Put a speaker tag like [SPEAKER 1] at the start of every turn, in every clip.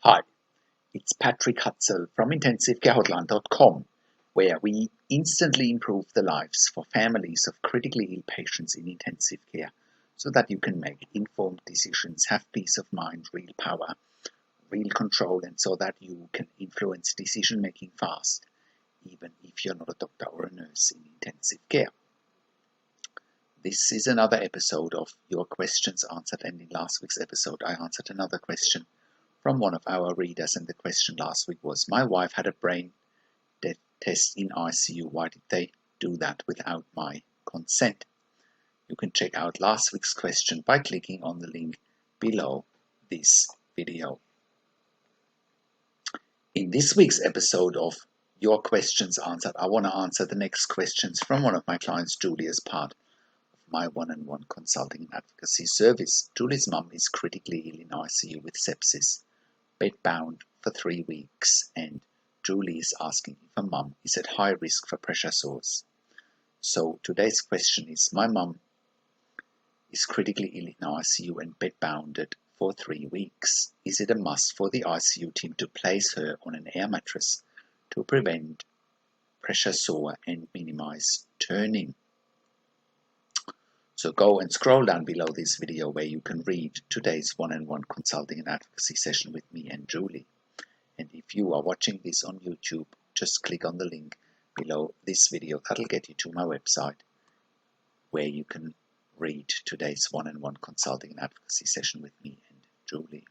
[SPEAKER 1] Hi, it's Patrick Hutzel from IntensiveCareHotline.com, where we instantly improve the lives for families of critically ill patients in intensive care so that you can make informed decisions, have peace of mind, real power, real control, and so that you can influence decision making fast, even if you're not a doctor or a nurse in intensive care. This is another episode of Your Questions Answered, and in last week's episode I answered another question from one of our readers, and the question last week was, my wife had a brain death test in ICU. Why did they do that without my consent? You can check out last week's question by clicking on the link below this video. In this week's episode of Your Questions Answered, I want to answer the next questions from one of my clients, Julie, as part of my one-on-one consulting and advocacy service. Julie's mum is critically ill in ICU with sepsis, bed-bound for 3 weeks, and Julie is asking if her mum is at high risk for pressure sores. So today's question is, my mum is critically ill in ICU and bed-bounded for 3 weeks. Is it a must for the ICU team to place her on an air mattress to prevent pressure sore and minimize turning? So go and scroll down below this video where you can read today's one-on-one consulting and advocacy session with me and Julie. And if you are watching this on YouTube, just click on the link below this video. That'll get you to my website where you can read today's one-on-one consulting and advocacy session with me and Julie.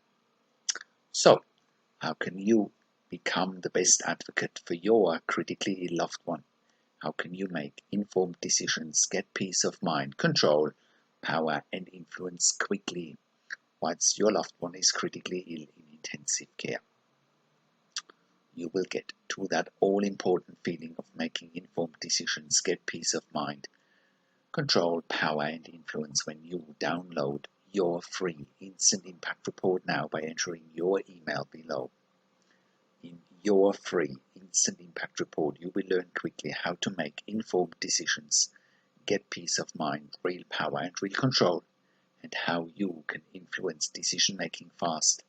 [SPEAKER 1] So, how can you become the best advocate for your critically ill loved one? How can you make informed decisions, get peace of mind, control, power, and influence quickly once your loved one is critically ill in intensive care? You will get to that all-important feeling of making informed decisions, get peace of mind, control, power, and influence when you download your free instant impact report now by entering your email below. In your free instant impact report, you will learn quickly how to make informed decisions, get peace of mind, real power, and real control, and how you can influence decision making fast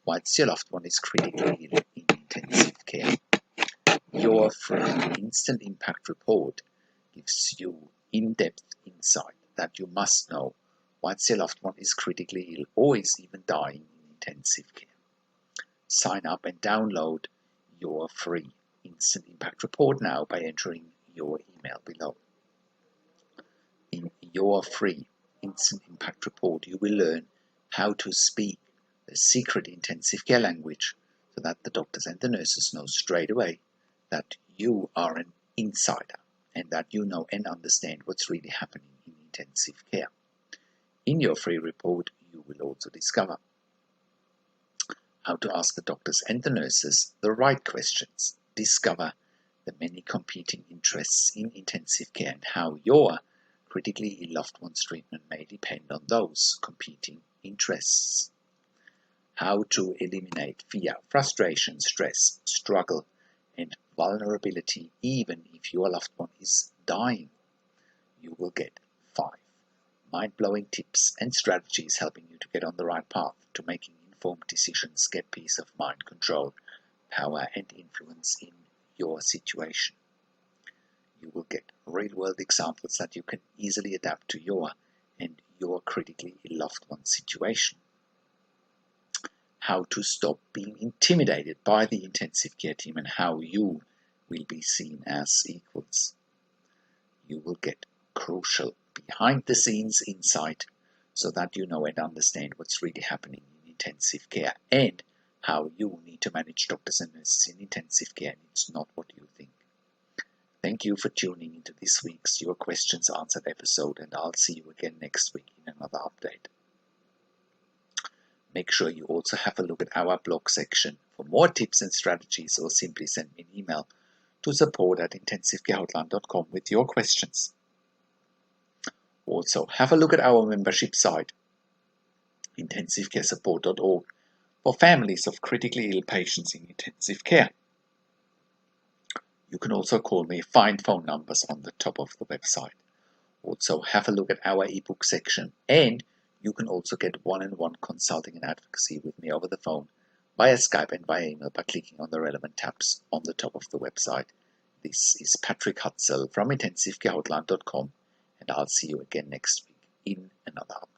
[SPEAKER 1] once your loved one is critically ill in intensive care. Your free instant impact report gives you in-depth insight that you must know once your loved one is critically ill or is even dying in intensive care. Sign up and download your free instant impact report now by entering your email below. In your free instant impact report, you will learn how to speak the secret intensive care language so that the doctors and the nurses know straight away that you are an insider and that you know and understand what's really happening in intensive care. In your free report, you will also discover how to ask the doctors and the nurses the right questions, discover the many competing interests in intensive care and how your critically ill loved one's treatment may depend on those competing interests. How to eliminate fear, frustration, stress, struggle, and vulnerability even if your loved one is dying. You will get 5 mind-blowing tips and strategies helping you to get on the right path to making informed decisions, get peace of mind, control, power, and influence in your situation. You will get real-world examples that you can easily adapt to your and your critically ill loved one's situation. How to stop being intimidated by the intensive care team and how you will be seen as equals. You will get crucial behind-the-scenes insight so that you know and understand what's really happening in intensive care and how you need to manage doctors and nurses in intensive care, and it's not what you think. Thank you for tuning into this week's Your Questions Answered episode, and I'll see you again next week in another update. Make sure you also have a look at our blog section for more tips and strategies, or simply send me an email to support@intensivecarehotline.com with your questions. Also, have a look at our membership site, intensivecaresupport.org, for families of critically ill patients in intensive care. You can also call me, find phone numbers on the top of the website. Also, have a look at our ebook section, and you can also get one-on-one consulting and advocacy with me over the phone via Skype and via email by clicking on the relevant tabs on the top of the website. This is Patrick Hutzel from intensivecarehoutline.com, and I'll see you again next week in another update.